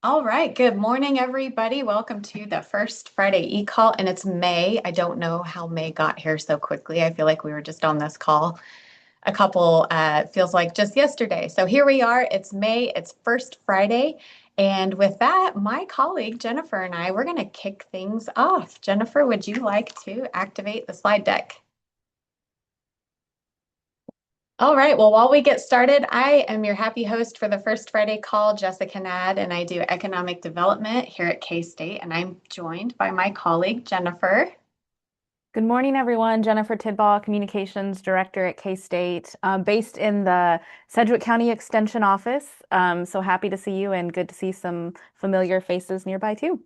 All right, good morning, everybody. Welcome to the first Friday e-call, and it's May. I don't know how May got here so quickly. I feel like we were just on this call feels like just yesterday. So here we are. It's May, it's first Friday. And with that, my colleague Jennifer and we're going to kick things off. Jennifer, would you like to activate the slide deck? All right. Well, while we get started, I am your happy host for the First Friday call, Jessica Nad, and I do economic development here at K-State. And I'm joined by my colleague, Jennifer. Good morning, everyone. Jennifer Tidball, Communications Director at K-State, based in the Sedgwick County Extension Office. So happy to see you and good to see some familiar faces nearby too.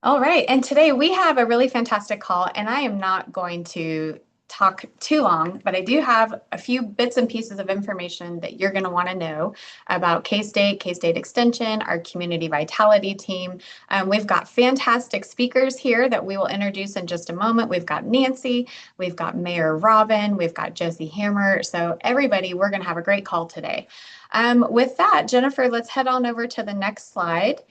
All right. And today we have a really fantastic call, and I am not going to talk too long, but I do have a few bits and pieces of information that you're going to want to know about K-State, K-State Extension, our community vitality team. We've got fantastic speakers here that we will introduce in just a moment. We've got Nancy, we've got Mayor Robin, we've got Josie Hammer. So everybody, we're going to have a great call today. With that, Jennifer, let's head on over to the next slide.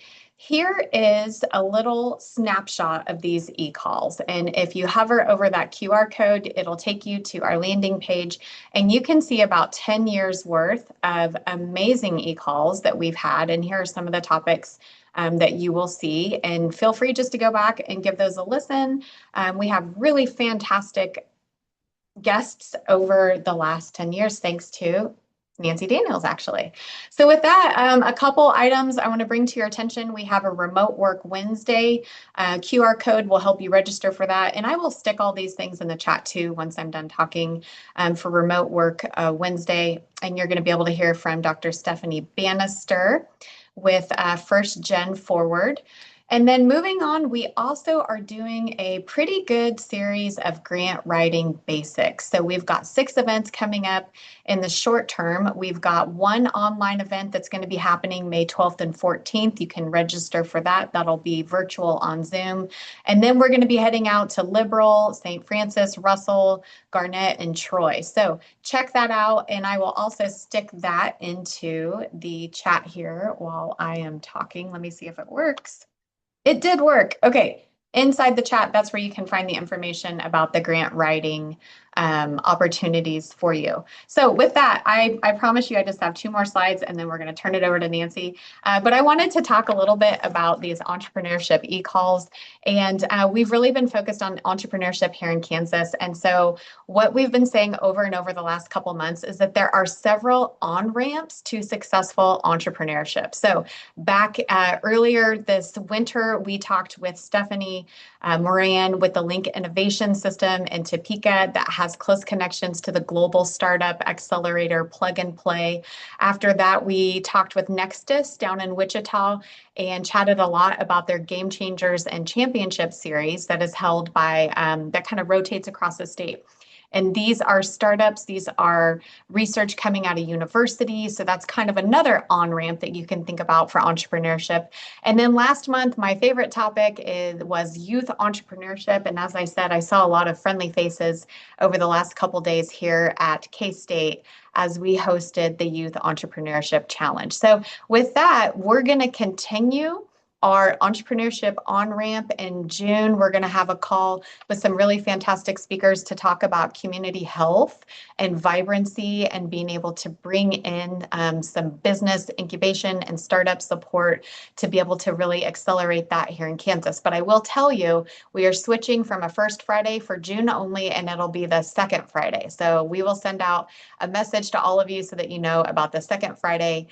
Here is a little snapshot of these e-calls. And if you hover over that QR code, it'll take you to our landing page. And you can see about 10 years worth of amazing e-calls that we've had. And here are some of the topics that you will see. And feel free just to go back and give those a listen. We have really fantastic guests over the last 10 years, thanks to Nancy Daniels, actually. So with that, a couple items I want to bring to your attention. We have a remote work Wednesday. QR code will help you register for that. And I will stick all these things in the chat too once I'm done talking for remote work Wednesday. And you're going to be able to hear from Dr. Stephanie Bannister with First Gen Forward. And then moving on, we also are doing a pretty good series of grant writing basics. So we've got 6 events coming up in the short term. We've got one online event that's going to be happening May 12th and 14th. You can register for that. That'll be virtual on Zoom. And then we're going to be heading out to Liberal, St. Francis, Russell, Garnett, and Troy. So check that out. And I will also stick that into the chat here while I am talking. Let me see if it works. It did work. Okay. Inside the chat, that's where you can find the information about the grant writing opportunities for you. So with that, I promise you I just have 2 more slides and then we're going to turn it over to Nancy. But I wanted to talk a little bit about these entrepreneurship e-calls. And we've really been focused on entrepreneurship here in Kansas. And so what we've been saying over and over the last couple months is that there are several on-ramps to successful entrepreneurship. So back earlier this winter, we talked with Stephanie Moran with the Link Innovation System in Topeka that has close connections to the Global Startup Accelerator Plug and Play. After that, we talked with Nexus down in Wichita and chatted a lot about their Game Changers and Championship series that is held by, that kind of rotates across the state. And these are startups, these are research coming out of universities. So that's kind of another on-ramp that you can think about for entrepreneurship. And then last month, my favorite topic was youth entrepreneurship. And as I said, I saw a lot of friendly faces over the last couple days here at K-State as we hosted the Youth Entrepreneurship Challenge. So with that, we're going to continue our entrepreneurship on-ramp in June. We're going to have a call with some really fantastic speakers to talk about community health and vibrancy and being able to bring in some business incubation and startup support to be able to really accelerate that here in Kansas. But I will tell you, we are switching from a first Friday for June only, and it'll be the second Friday. So we will send out a message to all of you so that you know about the second Friday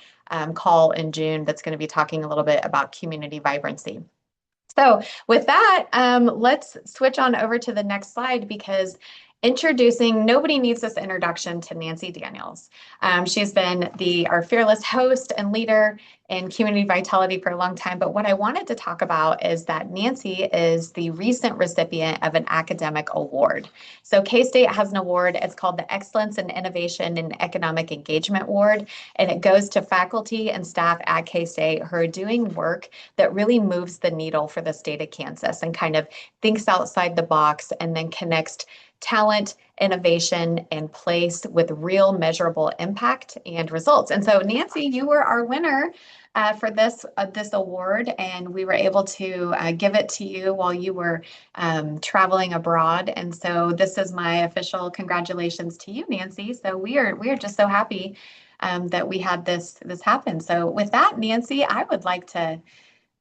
call in June that's going to be talking a little bit about community vibrancy. So with that, let's switch on over to the next slide because introducing, nobody needs this introduction to Nancy Daniels. She's been our fearless host and leader in community vitality for a long time. But what I wanted to talk about is that Nancy is the recent recipient of an academic award. So K-State has an award. It's called the Excellence in Innovation and Economic Engagement Award. And it goes to faculty and staff at K-State who are doing work that really moves the needle for the state of Kansas and kind of thinks outside the box and then connects talent, innovation, and place with real measurable impact and results. And so Nancy, you were our winner for this award, and we were able to give it to you while you were traveling abroad. And so this is my official congratulations to you, Nancy. So we are just so happy that we had this happen. So with that, Nancy, I would like to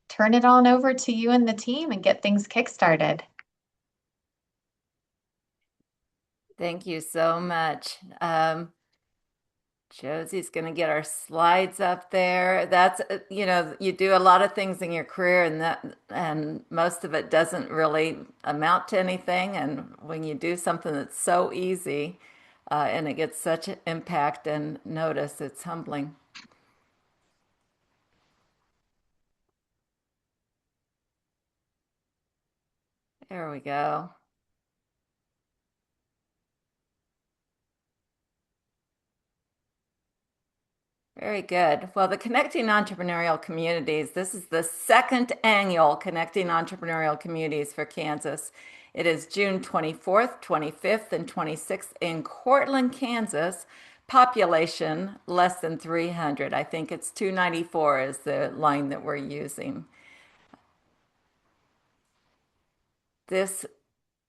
turn it on over to you and the team and get things kickstarted. Thank you so much. Josie's going to get our slides up there. That's, you do a lot of things in your career and most of it doesn't really amount to anything. And when you do something that's so easy, and it gets such an impact and notice, it's humbling. There we go. Very good. Well, the Connecting Entrepreneurial Communities, this is the second annual Connecting Entrepreneurial Communities for Kansas. It is June 24th, 25th, and 26th in Cortland, Kansas. Population less than 300. I think it's 294 is the line that we're using. This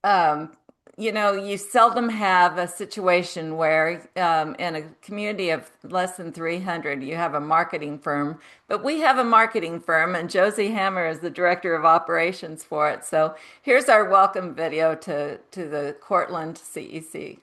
um, you seldom have a situation where in a community of less than 300, you have a marketing firm. But we have a marketing firm, and Josie Hammer is the director of operations for it. So here's our welcome video to the Cortland CEC.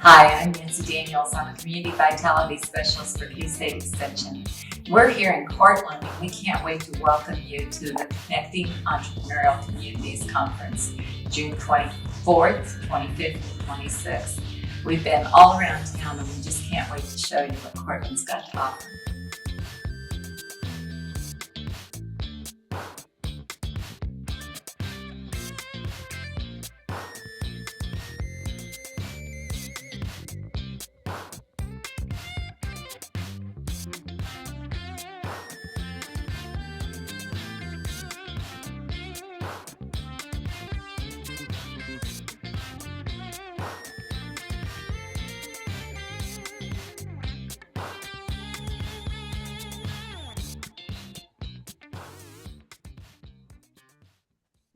Hi, I'm Nancy Daniels. I'm a Community Vitality Specialist for K-State Extension. We're here in Cortland, and we can't wait to welcome you to the Connecting Entrepreneurial Communities Conference, June 24th, 25th, and 26th. We've been all around town, and we just can't wait to show you what Cortland's got to offer.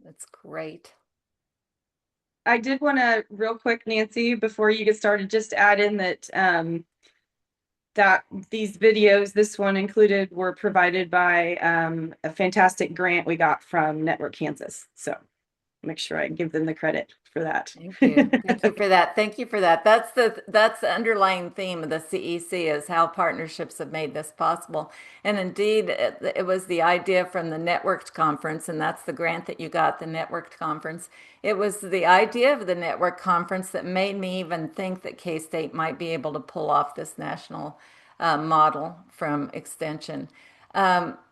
That's great. I did want to real quick, Nancy, before you get started, just add in that that these videos, this one included, were provided by a fantastic grant we got from Network Kansas. So make sure I give them the credit for that. Thank you. Thank you for that. Thank you for that. That's the underlying theme of the CEC is how partnerships have made this possible. And indeed, it was the idea from the Networked Conference, and that's the grant that you got, the Networked Conference. It was the idea of the Network Conference that made me even think that K-State might be able to pull off this national model from Extension.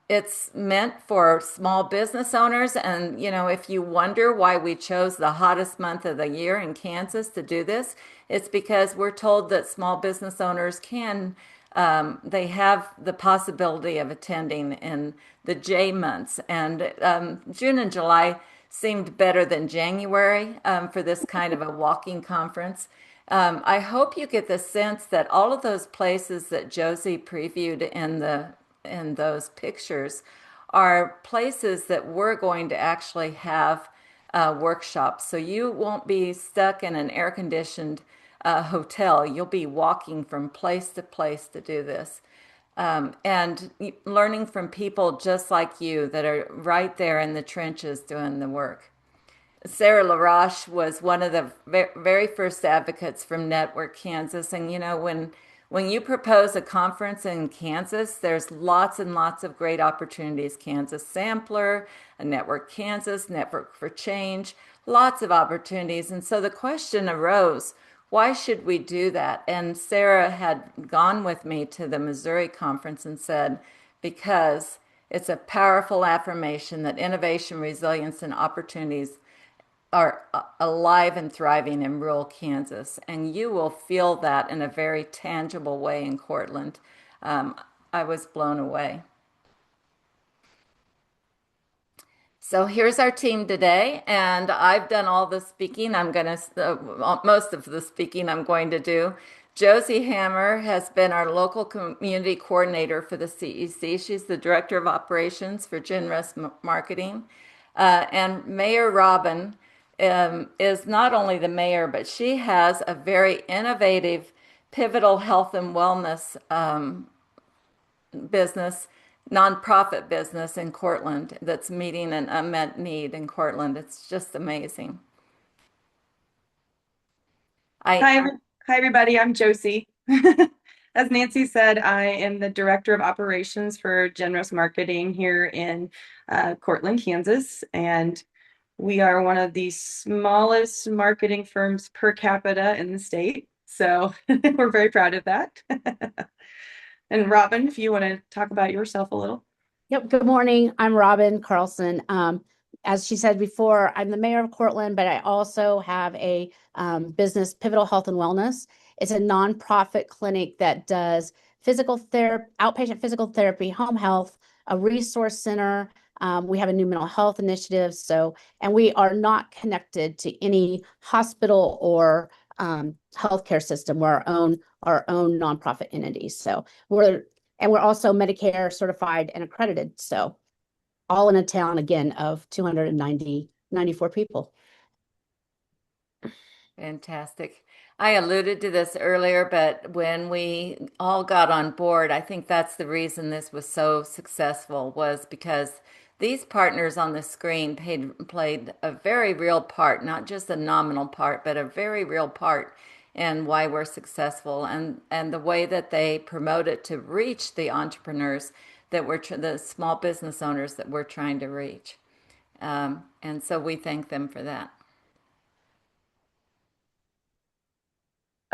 It's meant for small business owners. And, if you wonder why we chose the hottest month of the year in Kansas to do this, it's because we're told that small business owners they have the possibility of attending in the J months. And June and July seemed better than January for this kind of a walking conference. I hope you get the sense that all of those places that Josie previewed in those pictures are places that we're going to actually have workshops. So you won't be stuck in an air-conditioned hotel. You'll be walking from place to place to do this. And learning from people just like you that are right there in the trenches doing the work. Sarah LaRoche was one of the very first advocates from Network Kansas. And when you propose a conference in Kansas, there's lots and lots of great opportunities. Kansas Sampler, a Network Kansas, Network for Change, lots of opportunities. And so the question arose, why should we do that? And Sarah had gone with me to the Missouri conference and said, because It's a powerful affirmation that innovation, resilience, and opportunities are alive and thriving in rural Kansas. And you will feel that in a very tangible way in Cortland. I was blown away. So here's our team today, and I've done all the speaking. Most of the speaking I'm going to do. Josie Hammer has been our local community coordinator for the CEC. She's the director of operations for Generous Marketing. And Mayor Robin is not only the mayor, but she has a very innovative, pivotal health and wellness business, nonprofit business in Cortland that's meeting an unmet need in Cortland. It's just amazing. Hi, everybody. I'm Josie. As Nancy said, I am the Director of Operations for Generous Marketing here in Cortland, Kansas. And we are one of the smallest marketing firms per capita in the state. So we're very proud of that. And Robin, if you want to talk about yourself a little. Yep. Good morning. I'm Robin Carlson. As she said before, I'm the mayor of Cortland, but I also have a business, Pivotal Health and Wellness. It's a nonprofit clinic that does physical therapy, outpatient physical therapy, home health, a resource center. We have a new mental health initiative. And we are not connected to any hospital or healthcare system. We're our own nonprofit entity. So we're also Medicare certified and accredited. So all in a town, again, of 94 people. Fantastic. I alluded to this earlier, but when we all got on board, I think that's the reason this was so successful, was because these partners on the screen played a very real part, not just a nominal part, but a very real part in why we're successful, and the way that they promote it to reach the entrepreneurs that the small business owners that we're trying to reach. And so we thank them for that.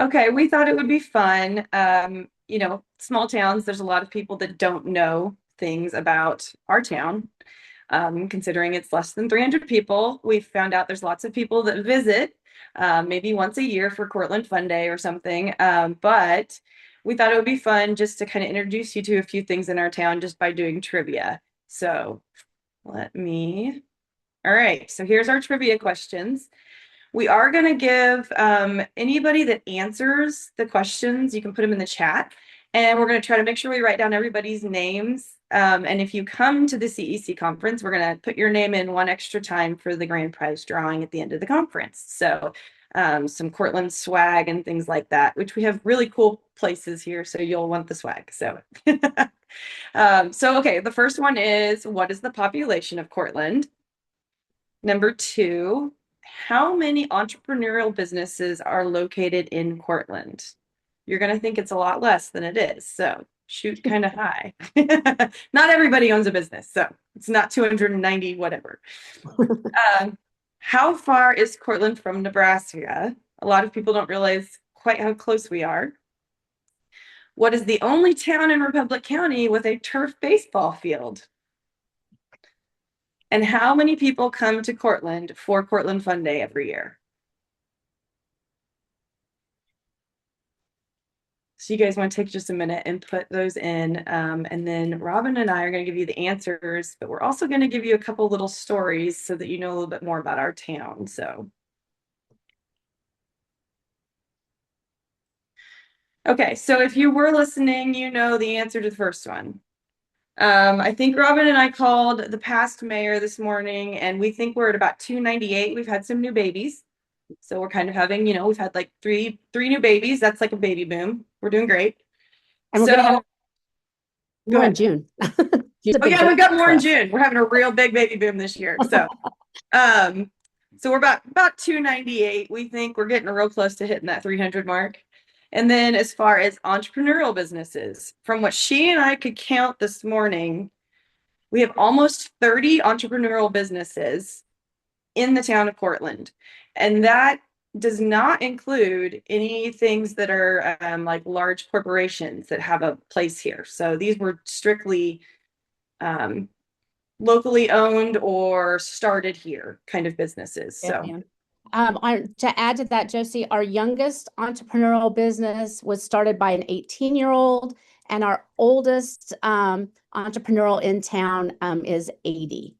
Okay, we thought it would be fun. Small towns, there's a lot of people that don't know things about our town. Considering it's less than 300 people, we found out there's lots of people that visit maybe once a year for Cortland Fun Day or something. But we thought it would be fun just to kind of introduce you to a few things in our town just by doing trivia. So all right, so here's our trivia questions. We are going to give anybody that answers the questions, you can put them in the chat. And we're going to try to make sure we write down everybody's names. And if you come to the CEC conference, we're going to put your name in one extra time for the grand prize drawing at the end of the conference. So some Cortland swag and things like that, which we have really cool places here. So you'll want the swag. So, okay, the first one is, what is the population of Cortland? Number 2, how many entrepreneurial businesses are located in Cortland? You're going to think it's a lot less than it is. So shoot kind of high. Not everybody owns a business, so it's not 290 whatever. How far is Cortland from Nebraska? A lot of people don't realize quite how close we are. What is the only town in Republic County with a turf baseball field? And how many people come to Cortland for Cortland Fun Day every year? So you guys want to take just a minute and put those in. And then Robin and I are going to give you the answers, but we're also going to give you a couple little stories so that you know a little bit more about our town. So. Okay, so if you were listening, you know the answer to the first one. I think Robin and I called the past mayor this morning, and we think we're at about 298. We've had some new babies. So we're kind of having, we've had like three new babies. That's like a baby boom. We're doing great. And we're going to have more in June. Oh yeah, we've got more in June. We're having a real big baby boom this year. So, so we're about 298. We think we're getting real close to hitting that 300 mark. And then as far as entrepreneurial businesses, from what she and I could count this morning, we have almost 30 entrepreneurial businesses in the town of Cortland. And that does not include any things that are like large corporations that have a place here. So these were strictly locally owned or started here kind of businesses. Yeah, So man. To add to that, Josie, our youngest entrepreneurial business was started by an 18-year-old, and our oldest entrepreneurial in town is 80.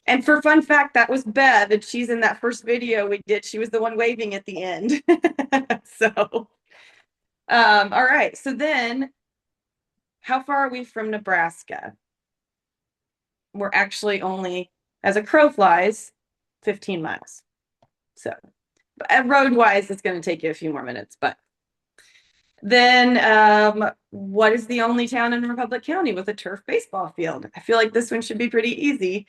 and for fun fact, that was Bev, and she's in that first video we did. She was the one waving at the end. So, all right. So then, how far are we from Nebraska? We're actually only, as a crow flies, 15 miles. So, road wise, it's going to take you a few more minutes. But then, what is the only town in Republic County with a turf baseball field? I feel like this one should be pretty easy.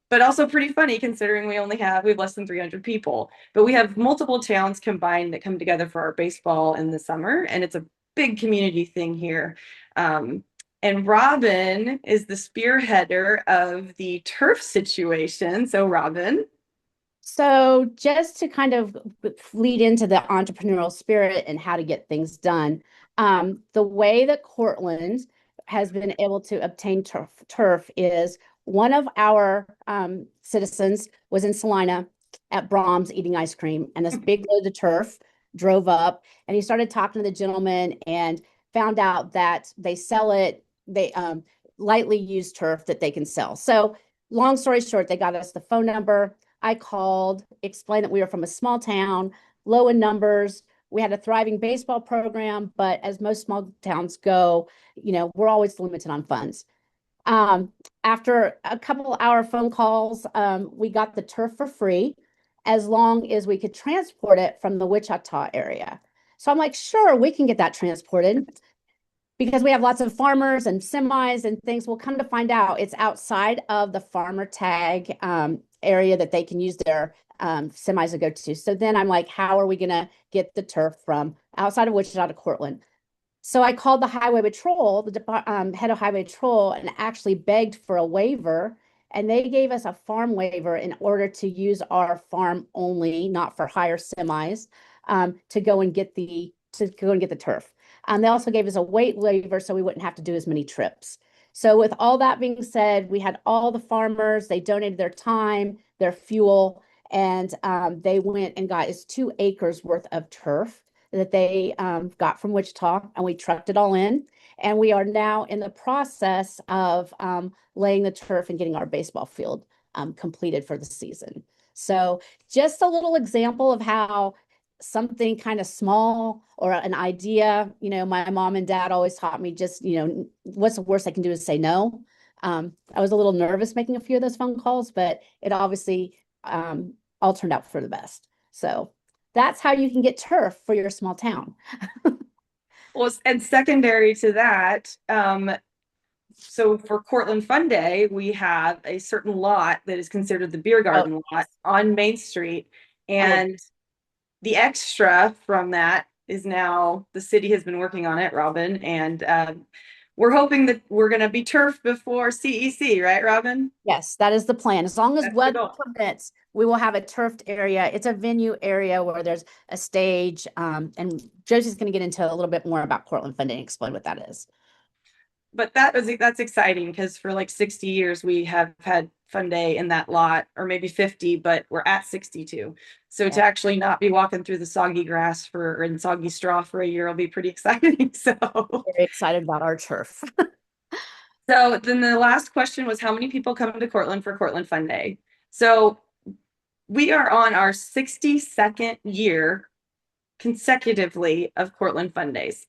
But also pretty funny considering we have less than 300 people, but we have multiple towns combined that come together for our baseball in the summer, and it's a big community thing here. And Robin is the spearheader of the turf situation. So Robin. So just to kind of lead into the entrepreneurial spirit and how to get things done, the way that Cortland has been able to obtain turf is one of our citizens was in Salina at Brahms eating ice cream, and this big load of turf drove up, and he started talking to the gentleman and found out that they sell it, they lightly used turf that they can sell. So long story short, they got us the phone number. I called, explained that we were from a small town, low in numbers. We had a thriving baseball program, but as most small towns go, we're always limited on funds. After a couple hour phone calls, we got the turf for free as long as we could transport it from the Wichita area. So I'm like, sure, we can get that transported because we have lots of farmers and semis and things. We'll come to find out it's outside of the farmer tag area that they can use their semis to go to. So then I'm like, how are we going to get the turf from outside of Wichita to Cortland? So I called the Highway Patrol, the head of Highway Patrol, and actually begged for a waiver. And they gave us a farm waiver in order to use our farm only, not for hire semis, to go and get the turf. They also gave us a weight waiver so we wouldn't have to do as many trips. So with all that being said, we had all the farmers, they donated their time, their fuel, and they went and got us 2 acres worth of turf that they got from Wichita, and we trucked it all in. And we are now in the process of laying the turf and getting our baseball field completed for the season. So just a little example of how something kind of small or an idea, my mom and dad always taught me just, what's the worst I can do is say no. I was a little nervous making a few of those phone calls, but it obviously all turned out for the best. So that's how you can get turf for your small town. Well, and secondary to that, so for Cortland Fun Day, we have a certain lot that is considered the beer garden lot on Main Street. And the extra from that is now the city has been working on it, Robin. And we're hoping that we're going to be turfed before CEC, right, Robin? Yes, that is the plan. As long as weather permits, we will have a turfed area. It's a venue area where there's a stage. And Josie's going to get into a little bit more about Cortland Fun Day and explain what that is. But that's exciting because for like 60 years we have had Fun Day in that lot, or maybe 50, but we're at 62. So to actually not be walking through the soggy grass and soggy straw for a year will be pretty exciting. So very excited about our turf. So then the last question was, how many people come to Cortland for Cortland Fun Day? So we are on our 62nd year consecutively of Cortland Fun Days.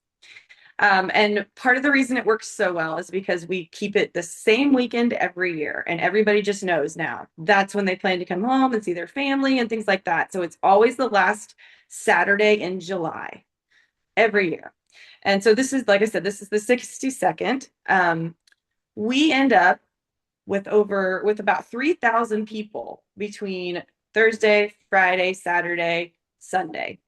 And part of the reason it works so well is because we keep it the same weekend every year, and everybody just knows now that's when they plan to come home and see their family and things like that. So it's always the last Saturday in July every year. And so this is, like I said, this is the 62nd. We end up with about 3,000 people between Thursday, Friday, Saturday, Sunday.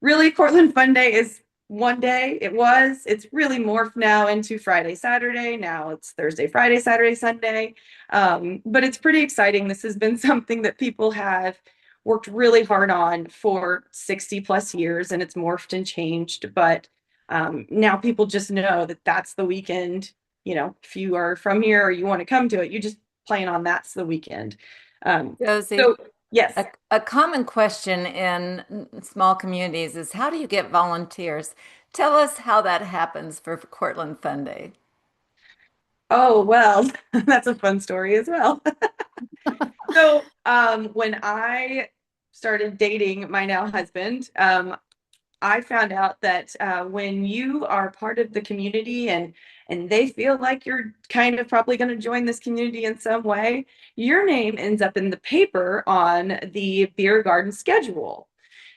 Really, Cortland Fun Day is one day. It's really morphed now into Friday, Saturday. Now it's Thursday, Friday, Saturday, Sunday. But it's pretty exciting. This has been something that people have worked really hard on for 60 plus years, and it's morphed and changed. But now people just know that that's the weekend if you are from here or you want to come to it, you just plan on that's the weekend. Josie, So yes. a common question in small communities is how do you get volunteers? Tell us how that happens for Cortland Fun Day. Oh, well, that's a fun story as well. So, when I started dating my now husband, I found out that when you are part of the community and they feel like you're kind of probably going to join this community in some way, your name ends up in the paper on the beer garden schedule.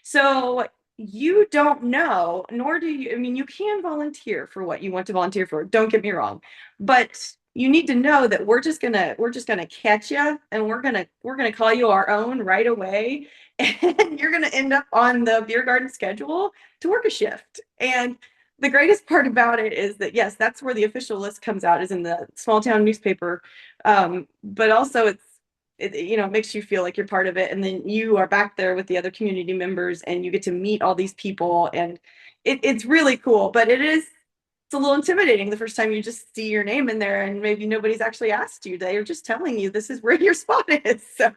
So you don't know, nor do you, I mean, you can volunteer for what you want to volunteer for. Don't get me wrong, but you need to know that we're just gonna catch you and we're gonna call you our own right away, and you're gonna end up on the beer garden schedule to work a shift. And the greatest part about it is that yes, that's where the official list comes out, is in the small town newspaper. But also it makes you feel like you're part of it, and then you are back there with the other community members and you get to meet all these people, and it's really cool. But it's a little intimidating the first time you just see your name in there and maybe nobody's actually asked you. They are just telling you this is where your spot is. So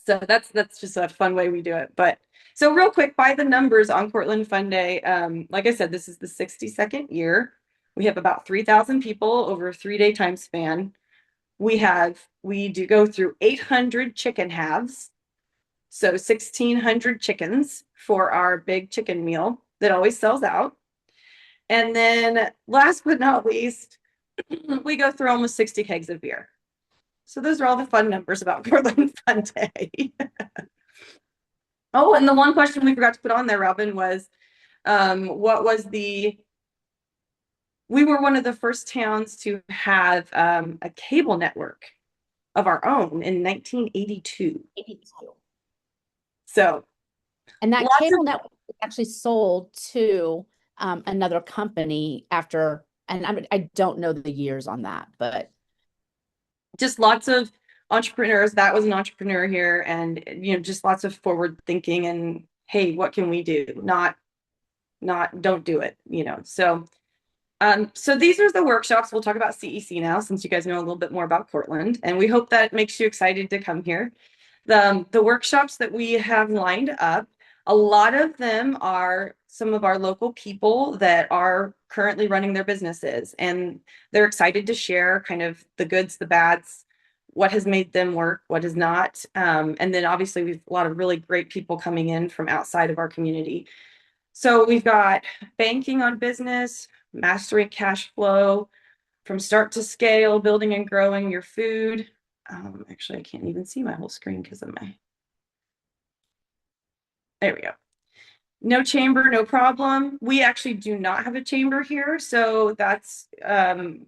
so that's just a fun way we do it. But so real quick, by the numbers on Cortland Fun Day, like I said, this is the 62nd year. We have about 3,000 people over a 3-day time span. We do go through 800 chicken halves. So 1,600 chickens for our big chicken meal that always sells out. And then last but not least, we go through almost 60 kegs of beer. So those are all the fun numbers about Portland Fun Day. Oh, and the one question we forgot to put on there, Robin, was we were one of the first towns to have a cable network of our own in 1982. 82. So, and that cable network was actually sold to another company after, and I don't know the years on that, but just lots of entrepreneurs. That was an entrepreneur here, and just lots of forward thinking and hey, what can we do? Not don't do it. So these are the workshops. We'll talk about CEC now, since you guys know a little bit more about Portland, and we hope that makes you excited to come here. The workshops that we have lined up, a lot of them are some of our local people that are currently running their businesses, and they're excited to share kind of the goods, the bads, what has made them work, what has not. And then obviously we've a lot of really great people coming in from outside of our community. So we've got banking on business, mastering cash flow, from start to scale, building and growing your food. Actually, I can't even see my whole screen because of there we go. No chamber, no problem. We actually do not have a chamber here. So that's,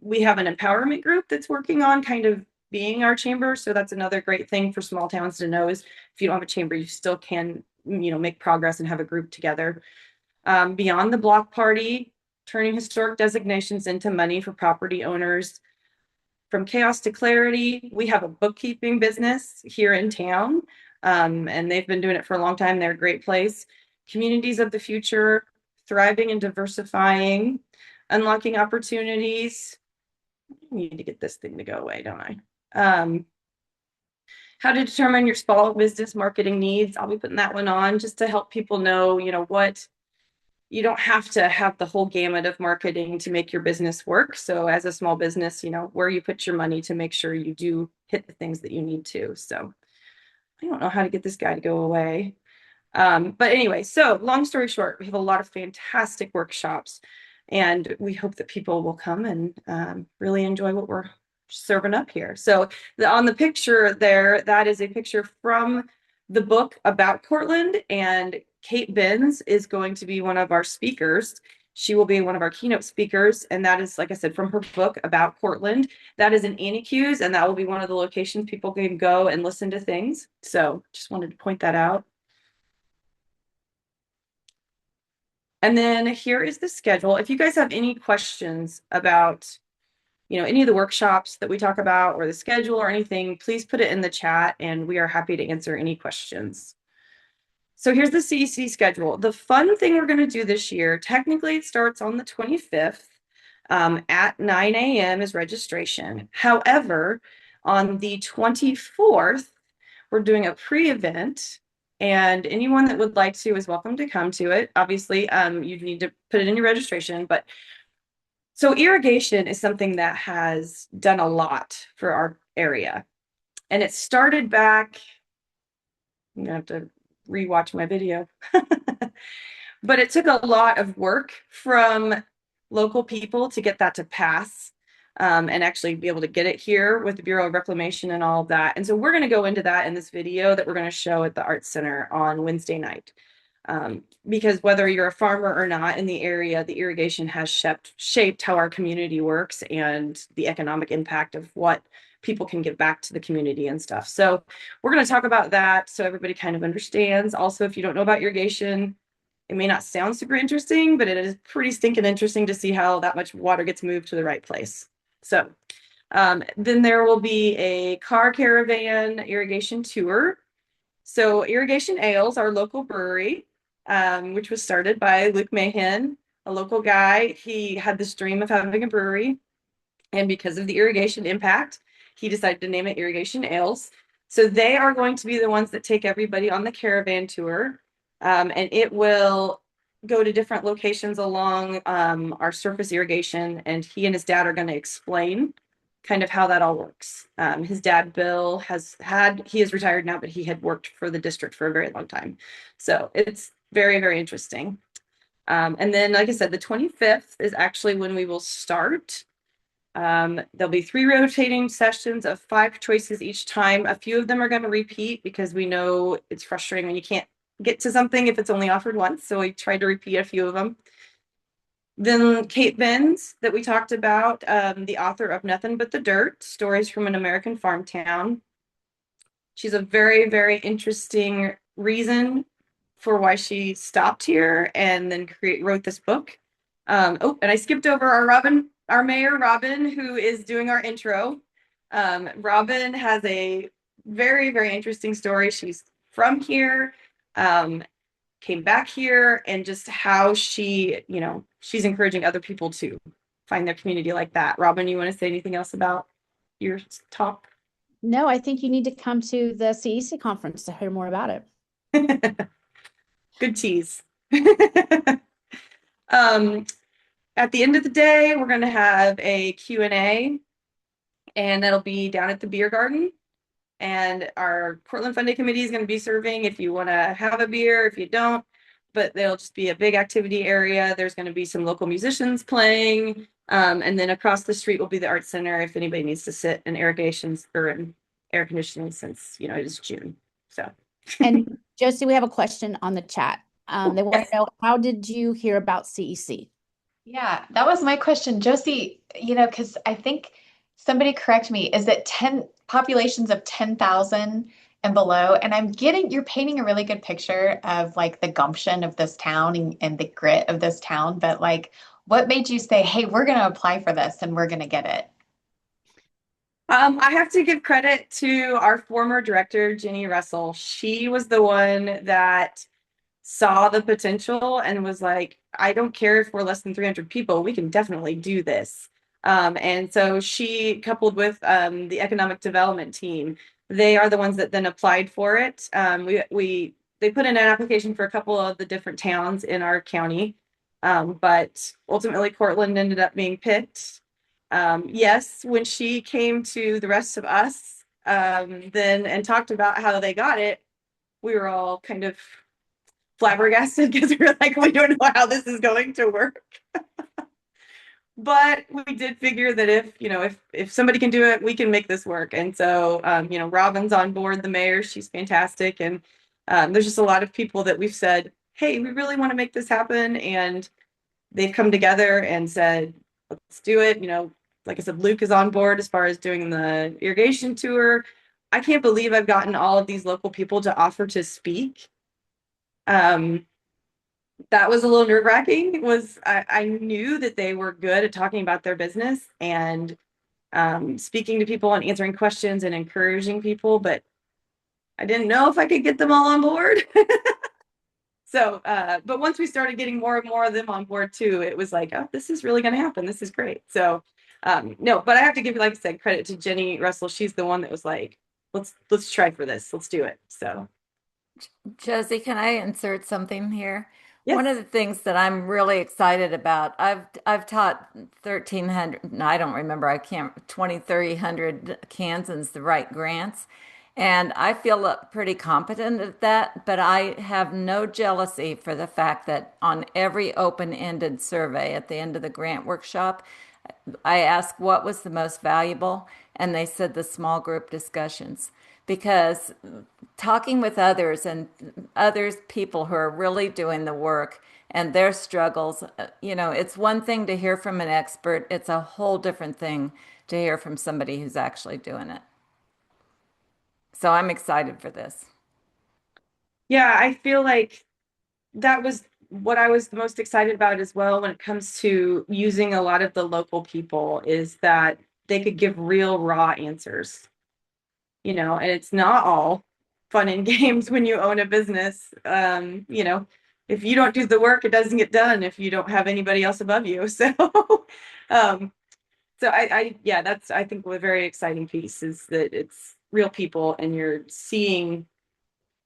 we have an empowerment group that's working on kind of being our chamber. So that's another great thing for small towns to know, is if you don't have a chamber, you still can, make progress and have a group together. Beyond the block party, turning historic designations into money for property owners. From chaos to clarity, we have a bookkeeping business here in town, and they've been doing it for a long time. They're a great place. Communities of the future, thriving and diversifying, unlocking opportunities. I need to get this thing to go away, don't I? How to determine your small business marketing needs. I'll be putting that one on just to help people know, what you don't have to have the whole gamut of marketing to make your business work. So as a small business, where you put your money to make sure you do hit the things that you need to. So I don't know how to get this guy to go away. But anyway, so long story short, we have a lot of fantastic workshops, and we hope that people will come and really enjoy what we're serving up here. So on the picture there, that is a picture from the book about Cortland, and Kate Benz is going to be one of our speakers. She will be one of our keynote speakers, and that is, like I said, from her book about Portland. That is in Anacuse, and that will be one of the locations people can go and listen to things. So just wanted to point that out. And then here is the schedule. If you guys have any questions about, any of the workshops that we talk about or the schedule or anything, please put it in the chat and we are happy to answer any questions. So here's the CEC schedule. The fun thing we're going to do this year, technically it starts on the 25th. At 9 a.m. is registration. However, on the 24th, we're doing a pre-event, and anyone that would like to is welcome to come to it. Obviously, you need to put it in your registration, but so irrigation is something that has done a lot for our area. And it started back, I'm gonna have to rewatch my video. But it took a lot of work from local people to get that to pass, and actually be able to get it here with the Bureau of Reclamation and all of that. And so we're going to go into that in this video that we're going to show at the Arts Center on Wednesday night. Because whether you're a farmer or not in the area, the irrigation has shaped how our community works and the economic impact of what people can give back to the community and stuff. So we're going to talk about that so everybody kind of understands. Also, if you don't know about irrigation, it may not sound super interesting, but it is pretty stinking interesting to see how that much water gets moved to the right place. So then there will be a car caravan irrigation tour. So Irrigation Ales, our local brewery, which was started by Luke Mahan, a local guy. He had this dream of having a brewery, and because of the irrigation impact, he decided to name it Irrigation Ales. So they are going to be the ones that take everybody on the caravan tour. And it will go to different locations along our surface irrigation, and he and his dad are going to explain kind of how that all works. His dad, Bill, he is retired now, but he had worked for the district for a very long time. So it's very, very interesting. And then, like I said, the 25th is actually when we will start. There'll be 3 rotating sessions of 5 choices each time. A few of them are going to repeat because we know it's frustrating when you can't get to something if it's only offered once. So we tried to repeat a few of them. Then Kate Benz, that we talked about, the author of Nothing But the Dirt, Stories from an American Farm Town. She's a very, very interesting reason for why she stopped here and then wrote this book. Oh, and I skipped over our mayor, Robin, who is doing our intro. Robin has a very, very interesting story. She's from here, came back here, and just how she's encouraging other people to find their community like that. Robin, you want to say anything else about your talk? No, I think you need to come to the CEC conference to hear more about it. Good tease. At the end of the day, we're going to have a Q&A, and that'll be down at the beer garden. And our Cortland Fun Day Committee is going to be serving if you want to have a beer, if you don't. But there'll just be a big activity area. There's going to be some local musicians playing. And then across the street will be the Arts Center if anybody needs to sit in irrigations or in air conditioning, since it is June. So. And Josie, we have a question on the chat. They want to know, how did you hear about CEC? Yeah, that was my question, Josie, because I think somebody correct me, is it 10 populations of 10,000 and below? And you're painting a really good picture of like the gumption of this town and the grit of this town. But like, what made you say, hey, we're going to apply for this and we're going to get it? I have to give credit to our former director, Jenny Russell. She was the one that saw the potential and was like, I don't care if we're less than 300 people, we can definitely do this. And so she, coupled with the economic development team, they are the ones that then applied for it. They put in an application for a couple of the different towns in our county, but ultimately Cortland ended up being picked. Yes, when she came to the rest of us then and talked about how they got it, we were all kind of flabbergasted because we were like, we don't know how this is going to work. But we did figure that if somebody can do it, we can make this work. And so Robin's on board, the mayor, she's fantastic. And there's just a lot of people that we've said, hey, we really want to make this happen. And they've come together and said, let's do it. Like I said, Luke is on board as far as doing the irrigation tour. I can't believe I've gotten all of these local people to offer to speak. That was a little nerve-wracking. I knew that they were good at talking about their business and speaking to people and answering questions and encouraging people, but I didn't know if I could get them all on board. So, but once we started getting more and more of them on board too, it was like, oh, this is really going to happen. This is great. So, no, but I have to give, like I said, credit to Jenny Russell. She's the one that was like, let's try for this. Let's do it. So, Josie, can I insert something here? One yes. of the things that I'm really excited about, I've taught 1,300, no, I don't remember, I can't, 300 Kansans the right grants. And I feel pretty competent at that, but I have no jealousy for the fact that on every open-ended survey at the end of the grant workshop, I asked what was the most valuable, and they said the small group discussions. Because talking with others and others, people who are really doing the work and their struggles, it's one thing to hear from an expert, it's a whole different thing to hear from somebody who's actually doing it. So I'm excited for this. Yeah, I feel like that was what I was the most excited about as well when it comes to using a lot of the local people, is that they could give real raw answers, and it's not all fun and games when you own a business. If you don't do the work, it doesn't get done if you don't have anybody else above you. So, um, yeah, that's, I think, a very exciting piece is that it's real people and you're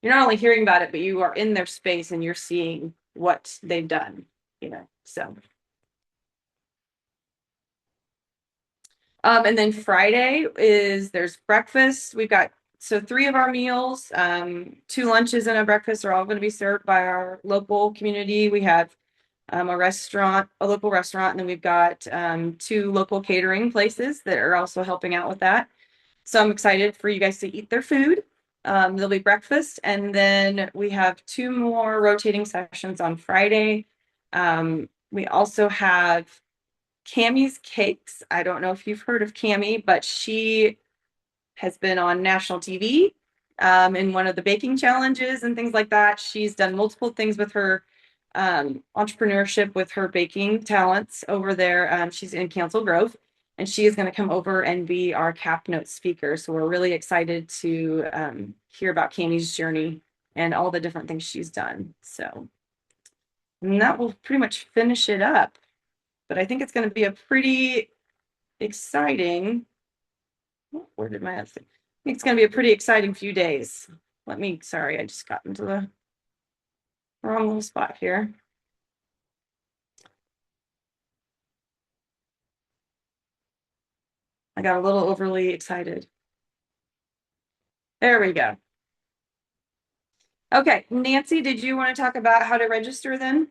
not only hearing about it, but you are in their space and you're seeing what they've done, so. And then Friday there's breakfast. We've got, so 3 of our meals, 2 lunches and a breakfast are all going to be served by our local community. We have a local restaurant, and then we've got 2 local catering places that are also helping out with that. So I'm excited for you guys to eat their food. There'll be breakfast, and then we have 2 more rotating sessions on Friday. We also have Cammie's Cakes. I don't know if you've heard of Cammie, but she has been on national TV in one of the baking challenges and things like that. She's done multiple things with her entrepreneurship with her baking talents over there. She's in Council Grove, and she is going to come over and be our cap note speaker. So we're really excited to hear about Cammie's journey and all the different things she's done. So, and that will pretty much finish it up. But I think it's going to be a pretty exciting. Where did my I think it's going to be a pretty exciting few days. Sorry, I just got into the wrong little spot here. I got a little overly excited. There we go. Okay, Nancy, did you want to talk about how to register then?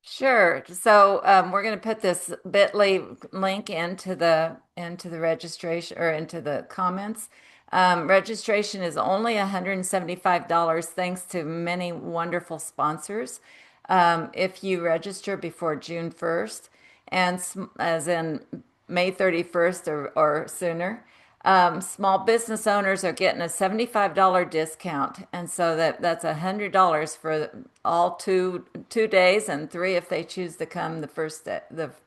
Sure. So we're going to put this bit.ly link into the registration or into the comments. Registration is only $175 thanks to many wonderful sponsors. If you register before June 1st, and as in May 31st or sooner, small business owners are getting a $75 discount, and so that's $100 for all two days, and 3 if they choose to come the first day,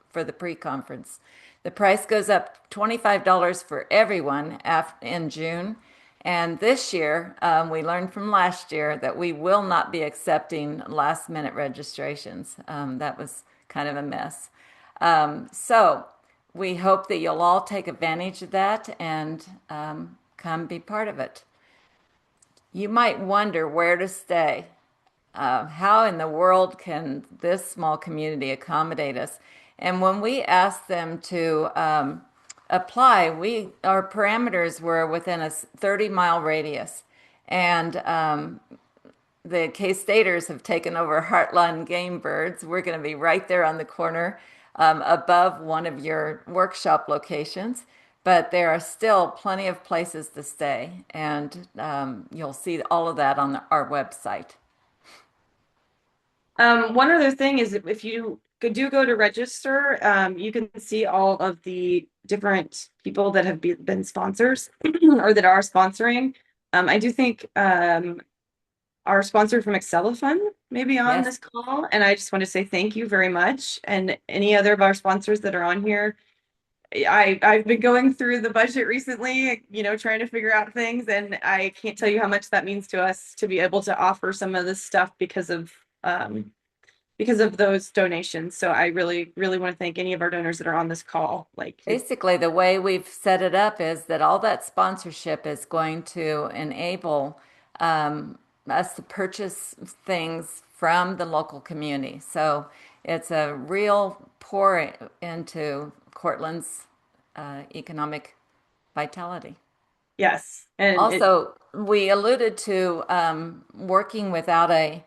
for the pre-conference. The price goes up $25 for everyone in June. And this year, we learned from last year that we will not be accepting last-minute registrations. That was kind of a mess. So we hope that you'll all take advantage of that and come be part of it. You might wonder where to stay. How in the world can this small community accommodate us? And when we asked them to apply, our parameters were within a 30-mile radius. And the K-Staters have taken over Heartland Game Birds. We're going to be right there on the corner above one of your workshop locations. But there are still plenty of places to stay. And you'll see all of that on our website. One other thing is if you do go to register, you can see all of the different people that have been sponsors or that are sponsoring. I do think our sponsor from Accelifund may be on this call, and I just want to say thank you very much. And any other of our sponsors that are on here, I've been going through the budget recently, trying to figure out things, and I can't tell you how much that means to us to be able to offer some of this stuff because of because of those donations. So I really, really want to thank any of our donors that are on this call. Basically, the way we've set it up is that all that sponsorship is going to enable us to purchase things from the local community. So it's a real pour into Cortland's economic vitality. Yes. And also, we alluded to working without a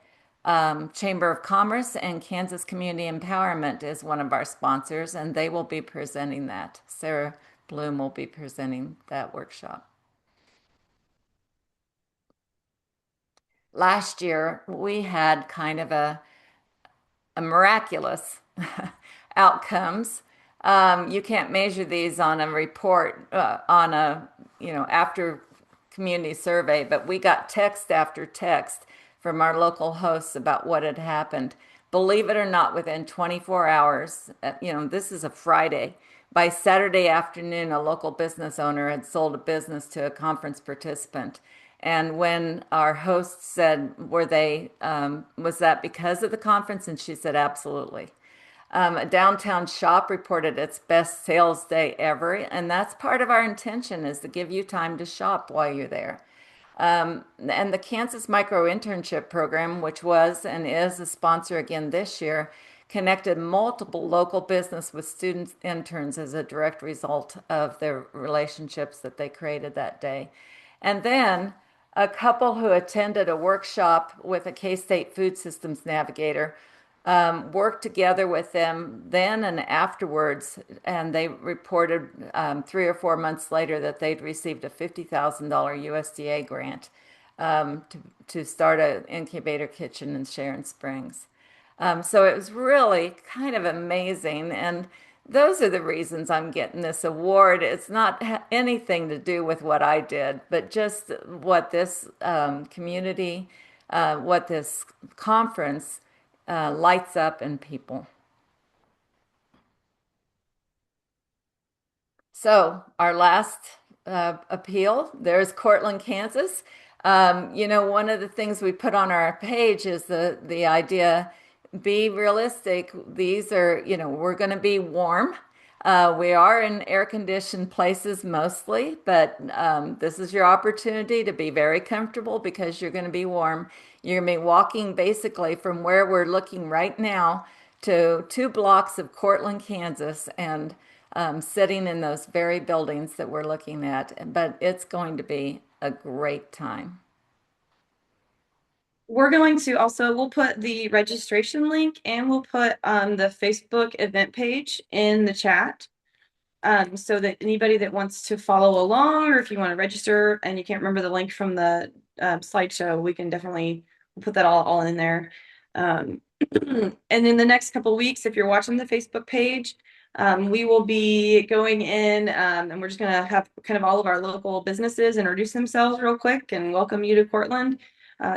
Chamber of Commerce, and Kansas Community Empowerment is one of our sponsors, and they will be presenting that. Sarah Bloom will be presenting that workshop. Last year, we had kind of a miraculous outcomes. You can't measure these on a report, on a, after community survey, but we got text after text from our local hosts about what had happened. Believe it or not, within 24 hours, this is a Friday. By Saturday afternoon, a local business owner had sold a business to a conference participant. And when our host said, was that because of the conference? And she said, absolutely. A downtown shop reported its best sales day ever. And that's part of our intention, is to give you time to shop while you're there. And the Kansas Micro Internship Program, which was and is a sponsor again this year, connected multiple local business with student interns as a direct result of their relationships that they created that day. And then a couple who attended a workshop with a K-State food systems navigator worked together with them then and afterwards, and they reported 3 or 4 months later that they'd received a $50,000 USDA grant to start an incubator kitchen in Sharon Springs. So it was really kind of amazing, and those are the reasons I'm getting this award. It's not anything to do with what I did, but just what this community, what this conference lights up in people. So our last appeal, there's Cortland, Kansas. One of the things we put on our page is the idea, be realistic. These are, we're going to be warm. We are in air-conditioned places mostly, but this is your opportunity to be very comfortable because you're going to be warm. You're going to be walking basically from where we're looking right now to 2 blocks of Cortland, Kansas, and sitting in those very buildings that we're looking at. But it's going to be a great time. We're going to also, we'll put the registration link and we'll put the Facebook event page in the chat. So that anybody that wants to follow along, or if you want to register and you can't remember the link from the slideshow, we can definitely put that all in there. And in the next couple of weeks, if you're watching the Facebook page, we will be going in and we're just going to have kind of all of our local businesses introduce themselves real quick and welcome you to Cortland.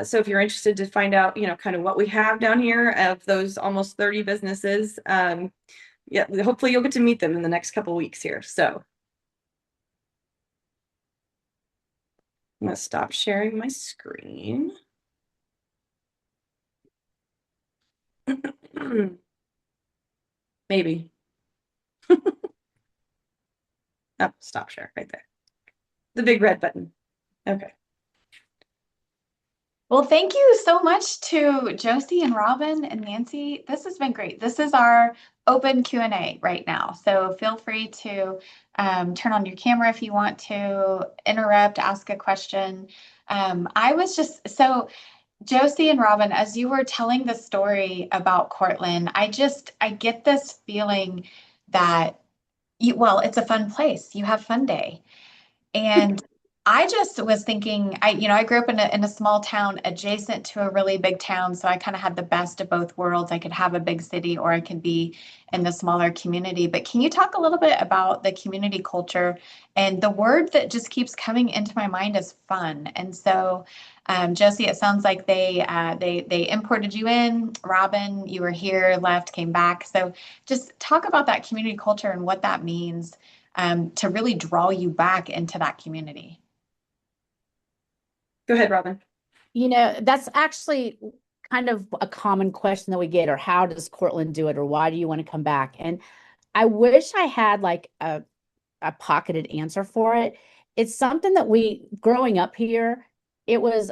So if you're interested to find out, kind of what we have down here of those almost 30 businesses, yeah, hopefully you'll get to meet them in the next couple of weeks here. So I'm going to stop sharing my screen. Maybe. Oh, stop share right there. The big red button. Okay. Well, thank you so much to Josie and Robin and Nancy. This has been great. This is our open Q&A right now. So feel free to turn on your camera if you want to interrupt, ask a question. I was just, so Josie and Robin, as you were telling the story about Cortland, I get this feeling that, it's a fun place. You have fun day. And I just was thinking, I grew up in a small town adjacent to a really big town. So I kind of had the best of both worlds. I could have a big city or I could be in the smaller community. But can you talk a little bit about the community culture? And the word that just keeps coming into my mind is fun. And so, Josie, it sounds like they imported you in. Robin, you were here, left, came back. So just talk about that community culture and what that means to really draw you back into that community. Go ahead, Robin. That's actually kind of a common question that we get, or how does Cortland do it, or why do you want to come back? And I wish I had like a pocketed answer for it. It's something that we, growing up here, it was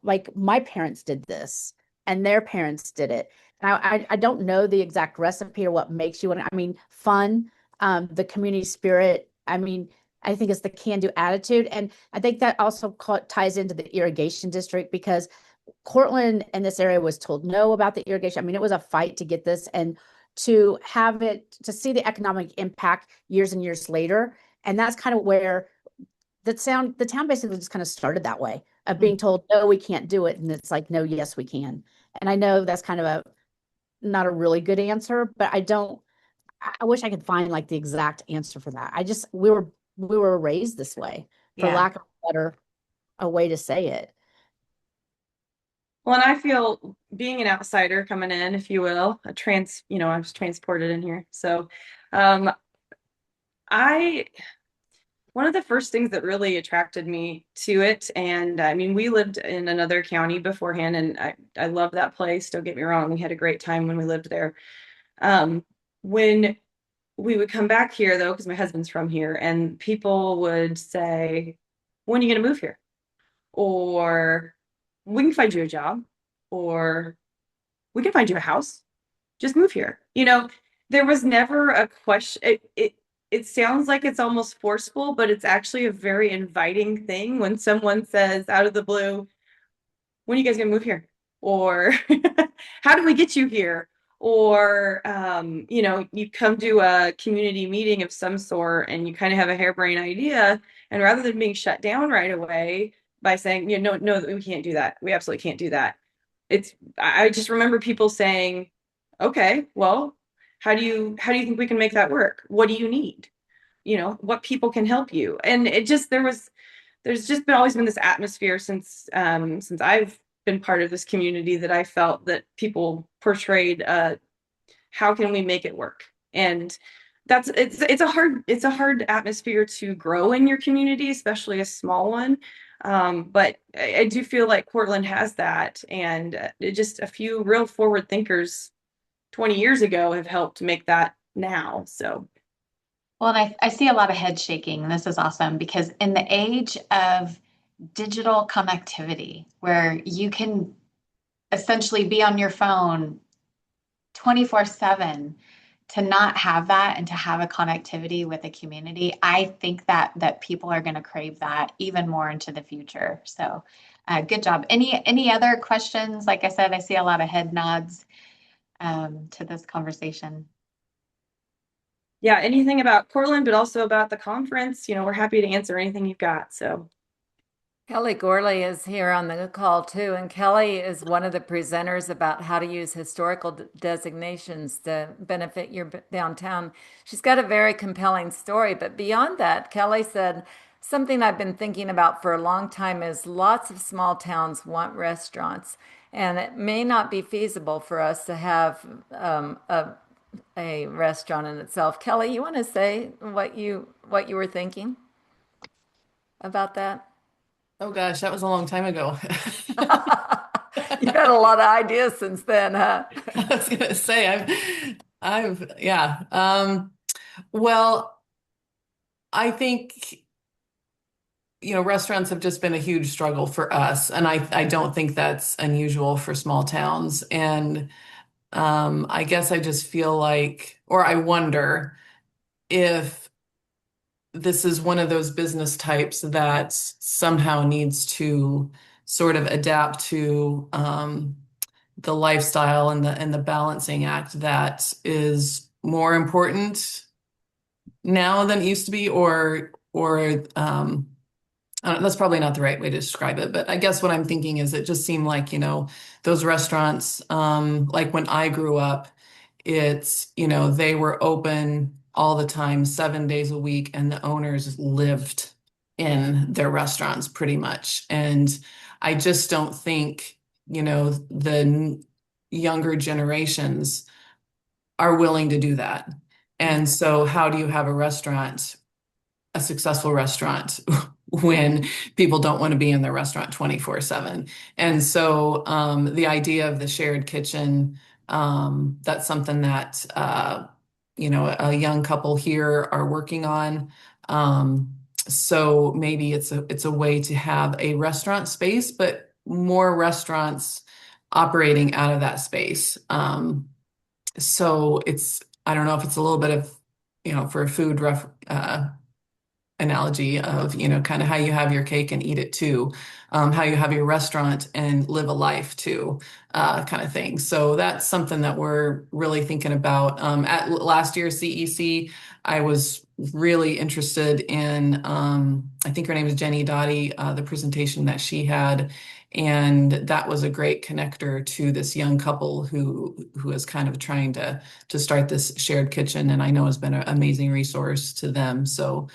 like my parents did this and their parents did it. And I don't know the exact recipe or what makes you want to, I mean, fun, the community spirit. I mean, I think it's the can-do attitude. And I think that also ties into the irrigation district, because Cortland and this area was told no about the irrigation. I mean, it was a fight to get this, and to have it, to see the economic impact years and years later. And that's kind of where the town basically just kind of started that way, of being told, no, we can't do it. And it's like, no, yes, we can. And I know that's kind of not a really good answer, but I wish I could find like the exact answer for that. We were raised this way, for Yeah. lack of a way to say it. Well, and I feel, being an outsider coming in, if you will, I was transported in here. So, I one of the first things that really attracted me to it, and I mean, we lived in another county beforehand, and I love that place. Don't get me wrong, we had a great time when we lived there. When we would come back here, though, because my husband's from here, and people would say, "When are you going to move here?" Or, "We can find you a job," or, "We can find you a house. Just move here." There was never a question. It sounds like it's almost forceful, but it's actually a very inviting thing when someone says out of the blue, "When are you guys gonna move here?" Or, "How do we get you here?" Or, you come to a community meeting of some sort and you kind of have a harebrained idea, and rather than being shut down right away by saying, "No, no, we can't do that. We absolutely can't do that." I just remember people saying, "Okay, well, how do you think we can make that work? What do you need? What people can help you?" And there's just always been this atmosphere since I've been part of this community, that I felt that people portrayed, how can we make it work? And it's a hard atmosphere to grow in your community, especially a small one. But I do feel like Portland has that, and just a few real forward thinkers 20 years ago have helped make that now. So, Well, and I see a lot of head shaking. And this is awesome because in the age of digital connectivity, where you can essentially be on your phone 24/7, to not have that and to have a connectivity with a community, I think that people are going to crave that even more into the future. So, good job. Any other questions? Like I said, I see a lot of head nods to this conversation. yeah, anything about Portland, but also about the conference, we're happy to answer anything you've got. So, Kelly Gorley is here on the call too, and Kelly is one of the presenters about how to use historical designations to benefit your downtown. She's got a very compelling story, but beyond that, Kelly said, something I've been thinking about for a long time is lots of small towns want restaurants, and it may not be feasible for us to have a restaurant in itself. Kelly, you want to say what you were thinking about that? Oh gosh, that was a long time ago. You've had a lot of ideas since then, huh? I was gonna say yeah. Well, I think, restaurants have just been a huge struggle for us, and I don't think that's unusual for small towns. And I guess I just feel like, or I wonder if this is one of those business types that somehow needs to sort of adapt to the lifestyle and the balancing act that is more important now than it used to be, or that's probably not the right way to describe it, but I guess what I'm thinking is it just seemed like, those restaurants, like when I grew up, they were open all the time, 7 days a week, and the owners lived in their restaurants pretty much. And I just don't think, the younger generations are willing to do that. And so how do you have a successful restaurant when people don't want to be in their restaurant 24/7. And so the idea of the shared kitchen, that's something that a young couple here are working on. So maybe it's a way to have a restaurant space, but more restaurants operating out of that space. So I don't know if it's a little bit of, for a analogy of, kind of how you have your cake and eat it too, how you have your restaurant and live a life too, kind of thing. So that's something that we're really thinking about. At last year's CEC, I was really interested in, I think her name is Jenny Dottie, the presentation that she had. And that was a great connector to this young couple who is kind of trying to start this shared kitchen, and I know has been an amazing resource to them. So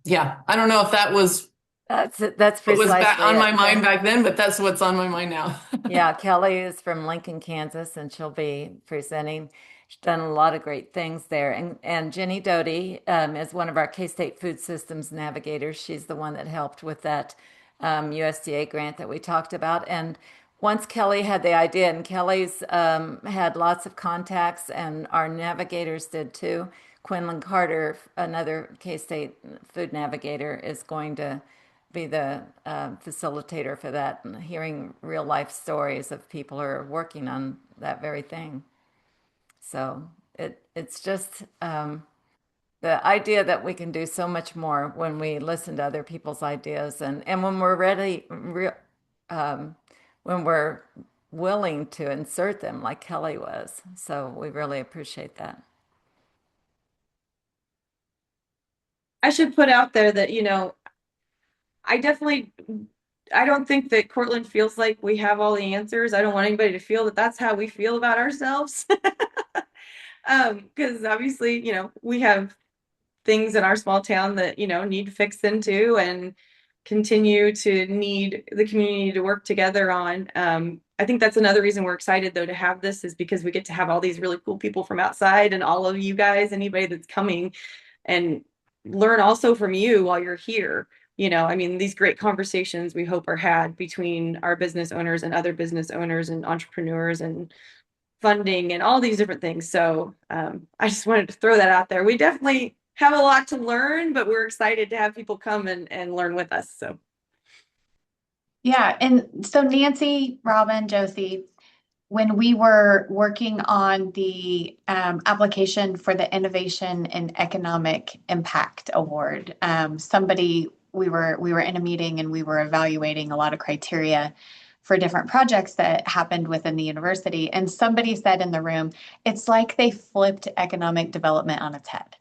yeah, I don't know if that was That's what was precisely on it. my mind back then, but that's what's on my mind now. Yeah, Kelly is from Lincoln, Kansas, and she'll be presenting. She's done a lot of great things there. And Jenny Doty is one of our K-State Food Systems navigators. She's the one that helped with that USDA grant that we talked about. And once Kelly had the idea, and Kelly's had lots of contacts, and our navigators did too. Quinlan Carter, another K-State food navigator, is going to be the facilitator for that, and hearing real life stories of people who are working on that very thing. So it's just the idea that we can do so much more when we listen to other people's ideas, and when we're ready, when we're willing to insert them like Kelly was. So we really appreciate that. I should put out there that, I don't think that Cortland feels like we have all the answers. I don't want anybody to feel that that's how we feel about ourselves. Because obviously, we have things in our small town that, need fixing too, and continue to need the community to work together on. I think that's another reason we're excited though to have this, is because we get to have all these really cool people from outside, and all of you guys, anybody that's coming, and learn also from you while you're here. These great conversations we hope are had between our business owners and other business owners and entrepreneurs and funding and all these different things. So I just wanted to throw that out there. We definitely have a lot to learn, but we're excited to have people come and learn with us. So Yeah, and so Nancy, Robin, Josie, when we were working on the application for the Innovation and Economic Impact Award, we were in a meeting and we were evaluating a lot of criteria for different projects that happened within the university. And somebody said in the room, it's like they flipped economic development on its head.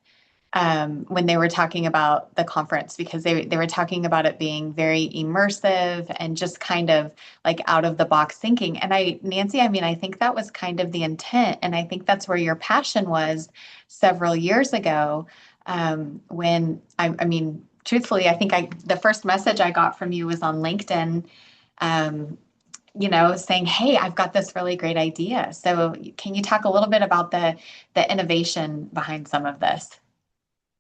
When they were talking about the conference, because they were talking about it being very immersive and just kind of like out of the box thinking. And Nancy, I think that was kind of the intent. And I think that's where your passion was several years ago. When truthfully, I think the first message I got from you was on LinkedIn, saying, "Hey, I've got this really great idea." So can you talk a little bit about the innovation behind some of this?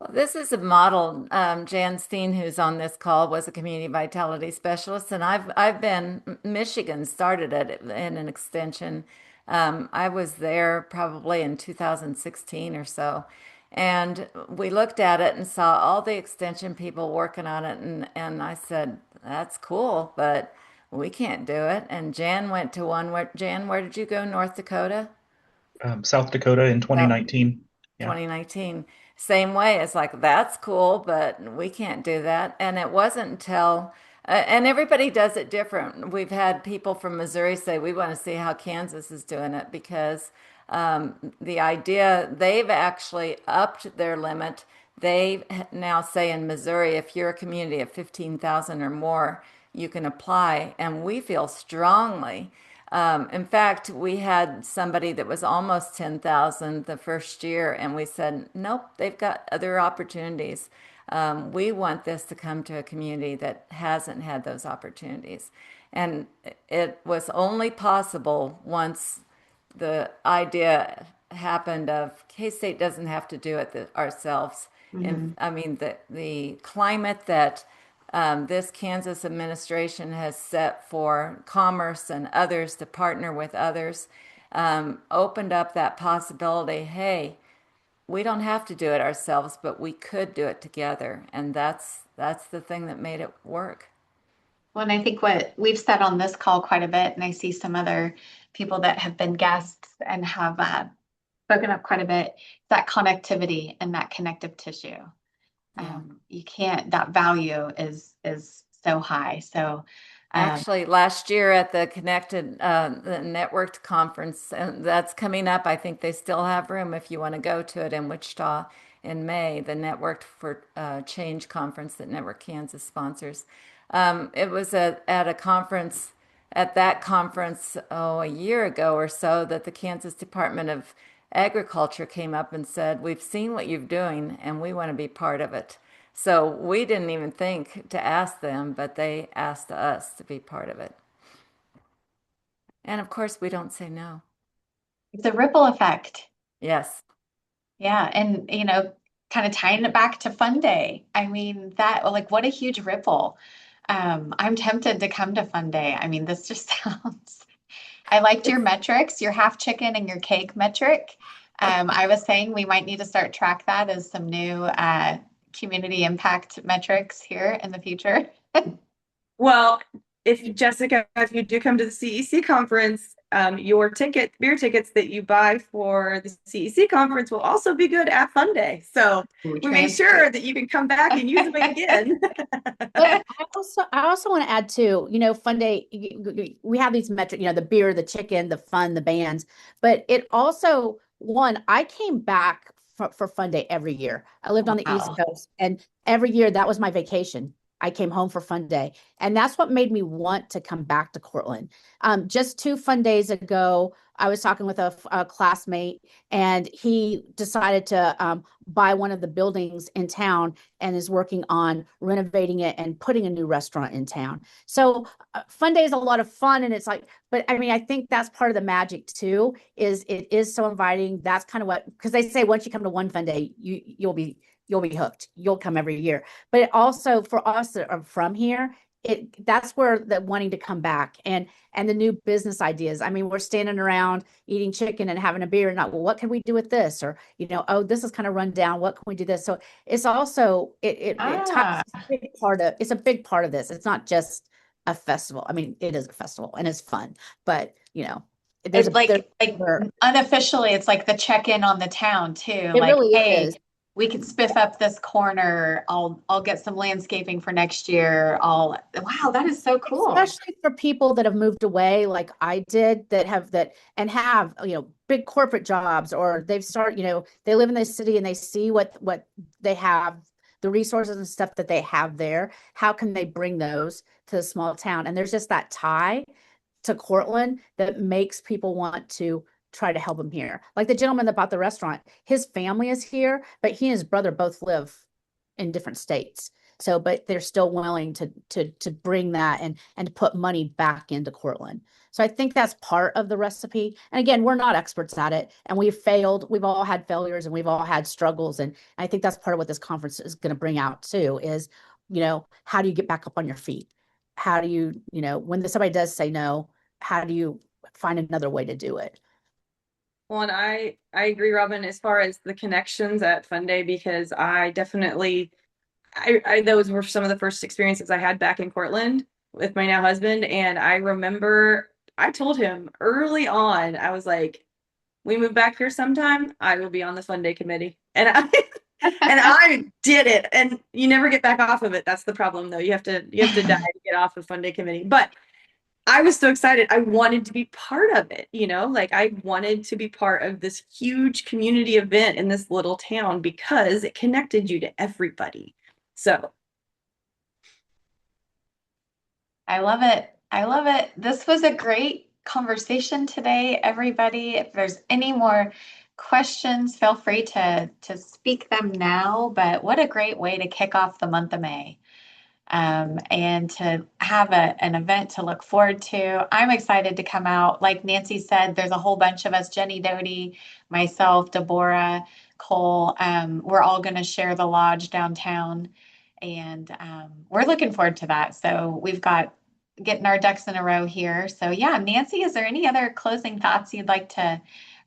Well, this is a model. Jan Steen, who's on this call, was a community vitality specialist, and I've been Michigan started it in an extension. I was there probably in 2016 or so, and we looked at it and saw all the extension people working on it, and I said, "That's cool, but we can't do it." And Jan went to one. Where did you go? North Dakota? South Dakota in South 2019. Yeah. 2019. Same way. It's like, that's cool, but we can't do that. And it wasn't until, and everybody does it different. We've had people from Missouri say, we want to see how Kansas is doing it, because the idea, they've actually upped their limit. They now say in Missouri, if you're a community of 15,000 or more, you can apply. And we feel strongly. In fact, we had somebody that was almost 10,000 the first year, and we said, nope, they've got other opportunities. We want this to come to a community that hasn't had those opportunities. And it was only possible once the idea happened of K-State doesn't have to do it ourselves. Mm-hmm. And I mean, the climate that this Kansas administration has set for commerce and others to partner with others, opened up that possibility. Hey, we don't have to do it ourselves, but we could do it together, and that's the thing that made it work. Well, and I think what we've said on this call quite a bit, and I see some other people that have been guests and have spoken up quite a bit, that connectivity and that connective tissue. Yeah. You can't, that value is so high. So Actually, last year at the the Networked conference, and that's coming up. I think they still have room if you want to go to it in Wichita in May, the Networked for Change conference that Network Kansas sponsors. It was at a conference, at that conference, a year ago or so, that the Kansas Department of Agriculture came up and said, "We've seen what you're doing and we want to be part of it." So we didn't even think to ask them, but they asked us to be part of it. And of course, we don't say no. it's a ripple effect. Yes. Yeah. And, kind of tying it back to Fun Day. I mean, that, like, what a huge ripple. I'm tempted to come to Fun Day. I mean, this just sounds, I liked your metrics, your half chicken and your cake metric. I was saying we might need to start track that as some new community impact metrics here in the future. Well, if Jessica, if you do come to the CEC conference, your beer tickets that you buy for the CEC conference will also be good at Fun Day. So we made sure that you can come back and use them again. But I also want to add too, Fun Day, we have these metrics, the beer, the chicken, the fun, the bands, but it also, I came back for Fun Day every year. I lived on the East Coast, and every year that was my vacation. I came home for Fun Day. And that's what made me want to come back to Cortland. Just 2 Fun Days ago, I was talking with a classmate, and he decided to buy one of the buildings in town and is working on renovating it and putting a new restaurant in town. So Fun Day is a lot of fun. And it's like, but I mean, I think that's part of the magic too, is it is so inviting. That's kind of what, because they say once you come to one Fun Day, you'll be hooked. You'll come every year. But it also, for us that are from here, that's where the wanting to come back and the new business ideas. I mean, we're standing around eating chicken and having a beer and not, well, what can we do with this? Or, oh, this is kind of run down. What can we do this? So it's also it's a big part of this. It's not just a festival. I mean, it is a festival and it's fun, but there's unofficially, it's like the check-in on the town too. It like, really hey, is. we can spiff up this corner. I'll get some landscaping for next year. Wow, that is so cool. Especially for people that have moved away, like I did, that have big corporate jobs, or they've started, they live in the city and they see what they have, the resources and stuff that they have there. How can they bring those to the small town? And there's just that tie to Cortland that makes people want to try to help him here. Like the gentleman that bought the restaurant, his family is here, but he and his brother both live in different states. So, but they're still willing to bring that and to put money back into Cortland. So I think that's part of the recipe. And again, we're not experts at it, and we've failed. We've all had failures and we've all had struggles. And I think that's part of what this conference is going to bring out too, is, how do you get back up on your feet? How do you, when somebody does say no, how do you find another way to do it? Well, and I agree, Robin, as far as the connections at Fun Day, because I definitely, those were some of the first experiences I had back in Cortland with my now husband. And I remember I told him early on, I was like, we move back here sometime, I will be on the Fun Day committee. And I did it. And you never get back off of it. That's the problem though. You have to die to get off of Fun Day committee. But I was so excited. I wanted to be part of it, I wanted to be part of this huge community event in this little town because it connected you to everybody. So I love it. I love it. This was a great conversation today, everybody. If there's any more questions, feel free to speak them now. But what a great way to kick off the month of May. And to have an event to look forward to. I'm excited to come out. Like Nancy said, there's a whole bunch of us, Jenny Doty, myself, Deborah, Cole. We're all going to share the lodge downtown. and we're looking forward to that. So we've got getting our ducks in a row here. So yeah, Nancy, is there any other closing thoughts you'd like to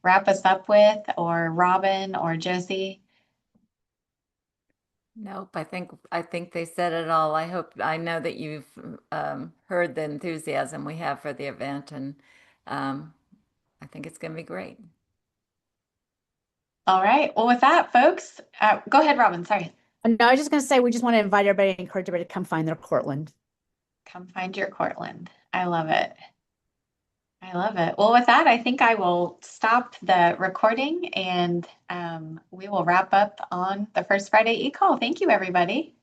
wrap us up with, or Robin or Josie? Nope, I think they said it all. I know that you've heard the enthusiasm we have for the event, and I think it's going to be great. All right. Well, with that, folks, go ahead, Robin. Sorry. No, I was just going to say, we just want to invite everybody, encourage everybody to come find their Cortland. Come find your Cortland. I love it. I love it. Well, with that, I think I will stop the recording and we will wrap up on the First Friday e-call. Thank you, everybody.